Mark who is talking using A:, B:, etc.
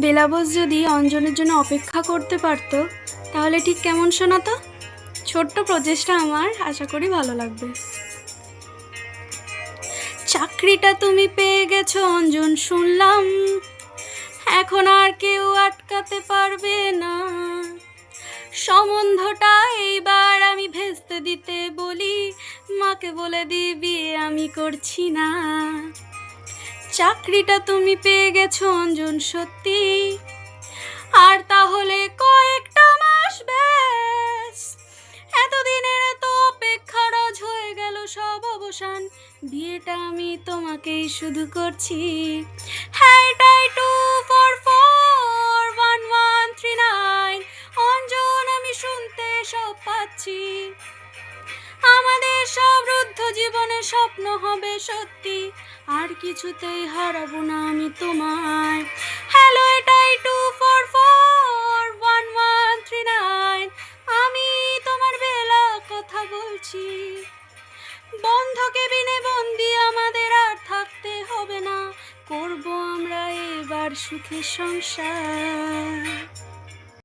A: বেলাবস যদি অঞ্জনের জন্য অপেক্ষা করতে পারতো তাহলে ঠিক কেমন শোনাতো। ছোট্ট প্রচেষ্টা আমার, আশা করি ভালো লাগবে। চাকরিটা তুমি পেয়ে গেছো অঞ্জন শুনলাম, এখন আর কেউ আটকাতে পারবে না। সম্বন্ধটা এইবার আমি ভেস্তে দিতে বলি, মাকে বলে দিবি আমি করছি না। চাকরিটা তুমি পেয়ে গেছো অঞ্জন সত্যি, আর তাহলে কয়েকটা মাস ব্যাস। এতদিনের তো অপেক্ষার আজ হয়ে গেল সব অবসান, বিয়েটা আমি তোমাকেই শুধু করছি। হ্যাঁ এটাই 2441139 অঞ্জন, আমি শুনতে সব পাচ্ছি। আমাদের সব রুদ্ধ জীবনের স্বপ্ন হবে সত্যি, আর কিছুতেই হারাবো না আমি তোমায়। হ্যালো এটাই 2441139, আমি তোমার বেলা কথা বলছি। বন্ধ কেবিনে বন্দি আমাদের আর থাকতে হবে না, করবো আমরা এবার সুখের সংসার।